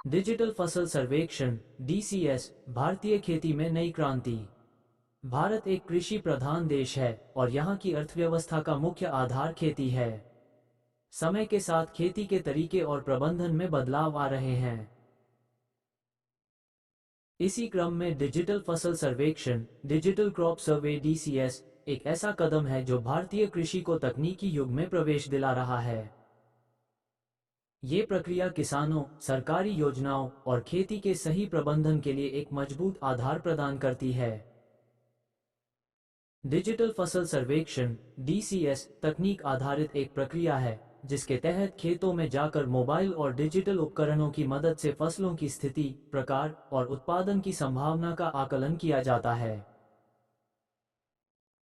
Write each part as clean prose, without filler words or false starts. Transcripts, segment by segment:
Digital फसल सर्वेक्षण (DCS) भारतीय खेती में नई क्रांति। भारत एक कृषि प्रधान देश है और यहाँ की अर्थव्यवस्था का मुख्य आधार खेती है। समय के साथ खेती के तरीके और प्रबंधन में बदलाव आ रहे हैं। इसी क्रम में डिजिटल फसल सर्वेक्षण डिजिटल क्रॉप सर्वे (डीसीएस) एक ऐसा कदम है जो भारतीय कृषि को तकनीकी युग में प्रवेश दिला रहा है। ये प्रक्रिया किसानों, सरकारी योजनाओं और खेती के सही प्रबंधन के लिए एक मजबूत आधार प्रदान करती है। डिजिटल फसल सर्वेक्षण (डीसीएस) तकनीक आधारित एक प्रक्रिया है जिसके तहत खेतों में जाकर मोबाइल और डिजिटल उपकरणों की मदद से फसलों की स्थिति, प्रकार और उत्पादन की संभावना का आकलन किया जाता है।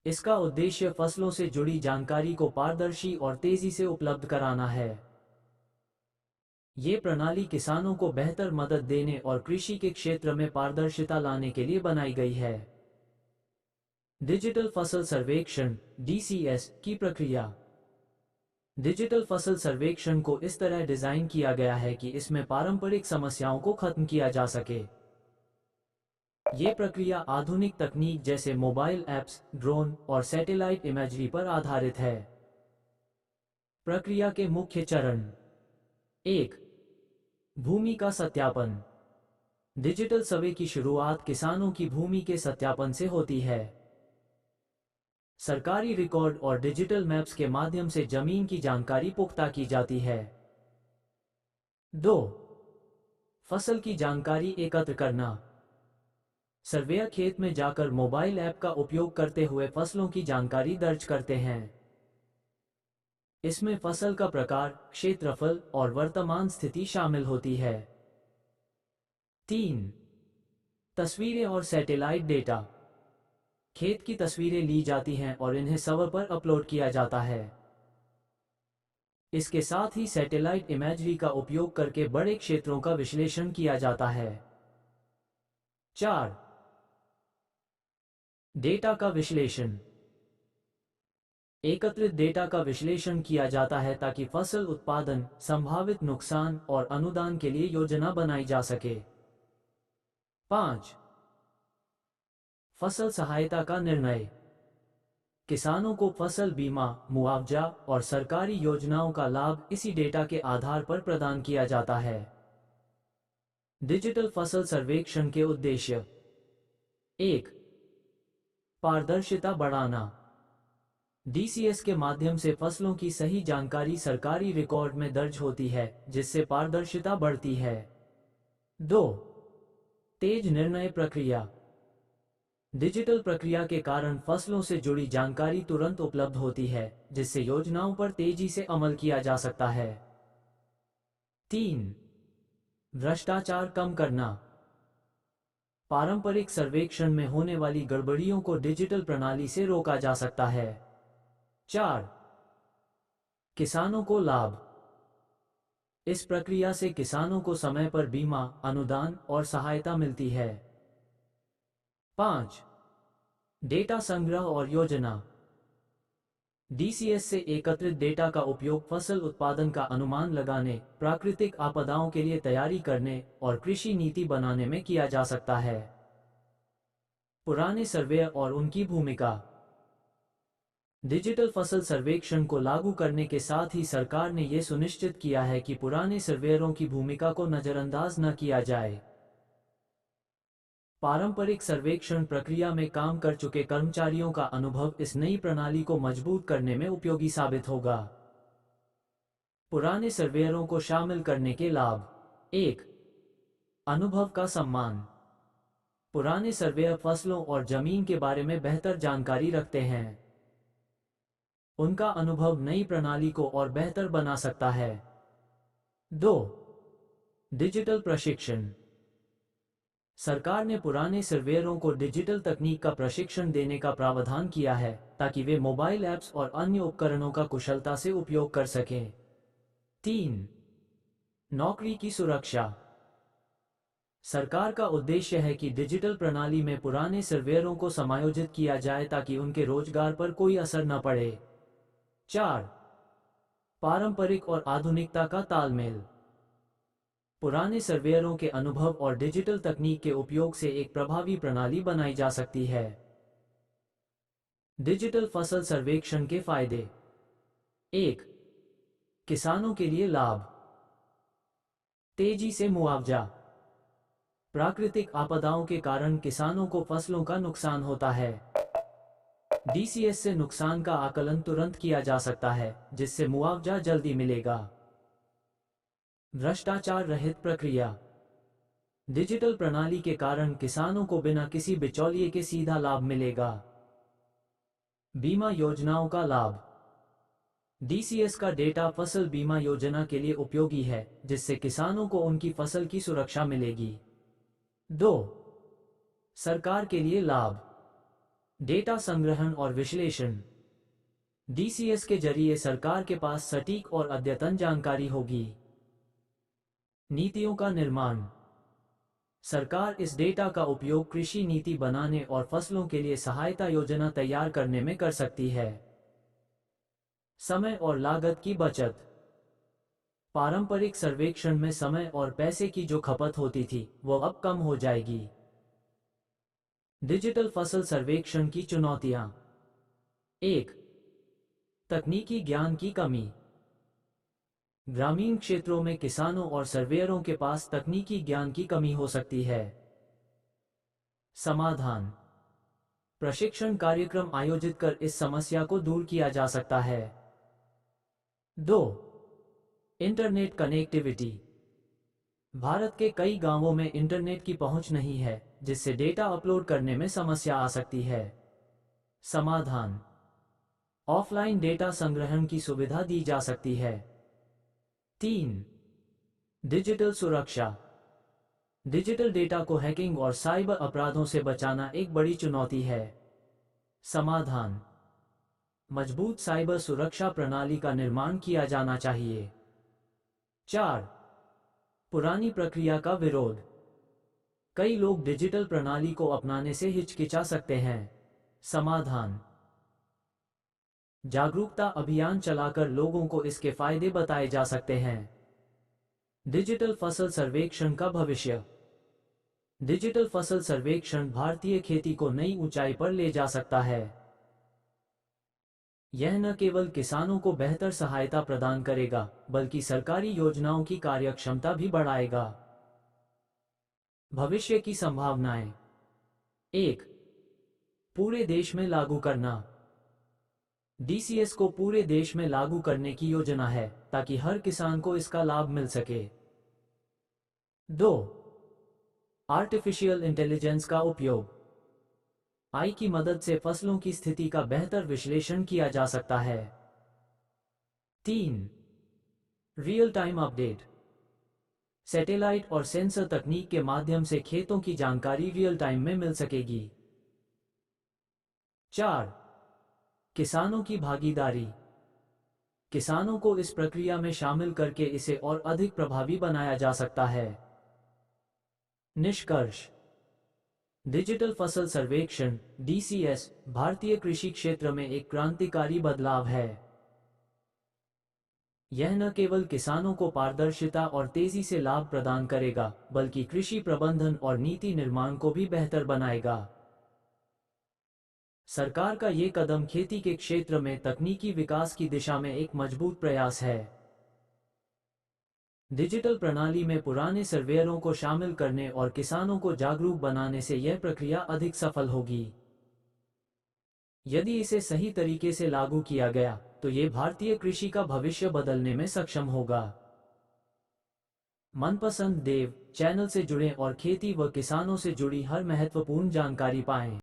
इसका उद्देश्य फसलों से जुड़ी जानकारी को पारदर्शी और तेजी से उपलब्ध कराना है। ये प्रणाली किसानों को बेहतर मदद देने और कृषि के क्षेत्र में पारदर्शिता लाने के लिए बनाई गई है। डिजिटल फसल सर्वेक्षण (डीसीएस) की प्रक्रिया। डिजिटल फसल सर्वेक्षण को इस तरह डिजाइन किया गया है कि इसमें पारंपरिक समस्याओं को खत्म किया जा सके। ये प्रक्रिया आधुनिक तकनीक जैसे मोबाइल ऐप्स, ड्रोन और सैटेलाइट इमेजरी पर आधारित है। प्रक्रिया के मुख्य चरण: 1. भूमि का सत्यापन। डिजिटल सर्वे की शुरुआत किसानों की भूमि के सत्यापन से होती है। सरकारी रिकॉर्ड और डिजिटल मैप्स के माध्यम से जमीन की जानकारी पुख्ता की जाती है। 2. फसल की जानकारी एकत्र करना। सर्वेयर खेत में जाकर मोबाइल ऐप का उपयोग करते हुए फसलों की जानकारी दर्ज करते हैं। इसमें फसल का प्रकार, क्षेत्रफल और वर्तमान स्थिति शामिल होती है। 3. तस्वीरें और सैटेलाइट डेटा। खेत की तस्वीरें ली जाती हैं और इन्हें सर्वर पर अपलोड किया जाता है। इसके साथ ही सैटेलाइट इमेजरी का उपयोग करके बड़े क्षेत्रों का विश्लेषण किया जाता है। 4. डेटा का विश्लेषण। एकत्रित डेटा का विश्लेषण किया जाता है ताकि फसल उत्पादन, संभावित नुकसान और अनुदान के लिए योजना बनाई जा सके। 5. फसल सहायता का निर्णय। किसानों को फसल बीमा, मुआवजा और सरकारी योजनाओं का लाभ इसी डेटा के आधार पर प्रदान किया जाता है। डिजिटल फसल सर्वेक्षण के उद्देश्य: 1. पारदर्शिता बढ़ाना। डीसीएस के माध्यम से फसलों की सही जानकारी सरकारी रिकॉर्ड में दर्ज होती है, जिससे पारदर्शिता बढ़ती है। 2. तेज निर्णय प्रक्रिया। डिजिटल प्रक्रिया के कारण फसलों से जुड़ी जानकारी तुरंत उपलब्ध होती है, जिससे योजनाओं पर तेजी से अमल किया जा सकता है। 3. भ्रष्टाचार कम करना। पारंपरिक सर्वेक्षण में होने वाली गड़बड़ियों को डिजिटल प्रणाली से रोका जा सकता है। 4. किसानों को लाभ। इस प्रक्रिया से किसानों को समय पर बीमा, अनुदान और सहायता मिलती है। 5. डेटा संग्रह और योजना। डीसीएस से एकत्रित डेटा का उपयोग फसल उत्पादन का अनुमान लगाने, प्राकृतिक आपदाओं के लिए तैयारी करने और कृषि नीति बनाने में किया जा सकता है। पुराने सर्वे और उनकी भूमिका। डिजिटल फसल सर्वेक्षण को लागू करने के साथ ही सरकार ने यह सुनिश्चित किया है कि पुराने सर्वेयरों की भूमिका को नजरअंदाज न किया जाए। पारंपरिक सर्वेक्षण प्रक्रिया में काम कर चुके कर्मचारियों का अनुभव इस नई प्रणाली को मजबूत करने में उपयोगी साबित होगा। पुराने सर्वेयरों को शामिल करने के लाभ: 1. अनुभव का सम्मान। पुराने सर्वेयर फसलों और जमीन के बारे में बेहतर जानकारी रखते हैं। उनका अनुभव नई प्रणाली को और बेहतर बना सकता है। 2. डिजिटल प्रशिक्षण। सरकार ने पुराने सर्वेयरों को डिजिटल तकनीक का प्रशिक्षण देने का प्रावधान किया है ताकि वे मोबाइल ऐप्स और अन्य उपकरणों का कुशलता से उपयोग कर सकें। 3. नौकरी की सुरक्षा। सरकार का उद्देश्य है कि डिजिटल प्रणाली में पुराने सर्वेयरों को समायोजित किया जाए ताकि उनके रोजगार पर कोई असर न पड़े। 4. पारंपरिक और आधुनिकता का तालमेल। पुराने सर्वेयरों के अनुभव और डिजिटल तकनीक के उपयोग से एक प्रभावी प्रणाली बनाई जा सकती है। डिजिटल फसल सर्वेक्षण के फायदे। 1. किसानों के लिए लाभ। तेजी से मुआवजा। प्राकृतिक आपदाओं के कारण किसानों को फसलों का नुकसान होता है। डीसीएस से नुकसान का आकलन तुरंत किया जा सकता है, जिससे मुआवजा जल्दी मिलेगा। भ्रष्टाचार रहित प्रक्रिया। डिजिटल प्रणाली के कारण किसानों को बिना किसी बिचौलिए के सीधा लाभ मिलेगा। बीमा योजनाओं का लाभ। डीसीएस का डेटा फसल बीमा योजना के लिए उपयोगी है, जिससे किसानों को उनकी फसल की सुरक्षा मिलेगी। 2. सरकार के लिए लाभ। डेटा संग्रहण और विश्लेषण। डीसीएस के जरिए सरकार के पास सटीक और अद्यतन जानकारी होगी। नीतियों का निर्माण। सरकार इस डेटा का उपयोग कृषि नीति बनाने और फसलों के लिए सहायता योजना तैयार करने में कर सकती है। समय और लागत की बचत। पारंपरिक सर्वेक्षण में समय और पैसे की जो खपत होती थी, वो अब कम हो जाएगी। डिजिटल फसल सर्वेक्षण की चुनौतियां। 1. तकनीकी ज्ञान की कमी। ग्रामीण क्षेत्रों में किसानों और सर्वेयरों के पास तकनीकी ज्ञान की कमी हो सकती है। समाधान। प्रशिक्षण कार्यक्रम आयोजित कर इस समस्या को दूर किया जा सकता है। 2. Internet connectivity. भारत के कई गांवों में इंटरनेट की पहुंच नहीं है, जिससे डेटा अपलोड करने में समस्या आ सकती है। समाधान। ऑफलाइन डेटा संग्रहण की सुविधा दी जा सकती है। 3. डिजिटल सुरक्षा। डिजिटल डेटा को हैकिंग और साइबर अपराधों से बचाना एक बड़ी चुनौती है। समाधान। मजबूत साइबर सुरक्षा प्रणाली का निर्माण किया जाना चाहिए। 4. पुरानी प्रक्रिया का विरोध। कई लोग डिजिटल प्रणाली को अपनाने से हिचकिचा सकते हैं। समाधान। जागरूकता अभियान चलाकर लोगों को इसके फायदे बताए जा सकते हैं। डिजिटल फसल सर्वेक्षण का भविष्य। डिजिटल फसल सर्वेक्षण भारतीय खेती को नई ऊंचाई पर ले जा सकता है। यह न केवल किसानों को बेहतर सहायता प्रदान करेगा, बल्कि सरकारी योजनाओं की कार्यक्षमता भी बढ़ाएगा। भविष्य की संभावनाएं। 1. पूरे देश में लागू करना। डीसीएस को पूरे देश में लागू करने की योजना है, ताकि हर किसान को इसका लाभ मिल सके। 2. आर्टिफिशियल इंटेलिजेंस का उपयोग। आई की मदद से फसलों की स्थिति का बेहतर विश्लेषण किया जा सकता है। 3. Real time update. सैटेलाइट और सेंसर तकनीक के माध्यम से खेतों की जानकारी रियल टाइम में मिल सकेगी। 4. किसानों की भागीदारी। किसानों को इस प्रक्रिया में शामिल करके इसे और अधिक प्रभावी बनाया जा सकता है। निष्कर्ष। डिजिटल फसल सर्वेक्षण (डीसीएस) भारतीय कृषि क्षेत्र में एक क्रांतिकारी बदलाव है। यह न केवल किसानों को पारदर्शिता और तेजी से लाभ प्रदान करेगा, बल्कि कृषि प्रबंधन और नीति निर्माण को भी बेहतर बनाएगा। सरकार का ये कदम खेती के क्षेत्र में तकनीकी विकास की दिशा में एक मजबूत प्रयास है। डिजिटल प्रणाली में पुराने सर्वेयरों को शामिल करने और किसानों को जागरूक बनाने से यह प्रक्रिया अधिक सफल होगी। यदि इसे सही तरीके से लागू किया गया, तो ये भारतीय कृषि का भविष्य बदलने में सक्षम होगा। मनपसंद देव चैनल से जुड़ें और खेती व किसानों से जुड़ी हर महत्वपूर्ण जानकारी पाएं।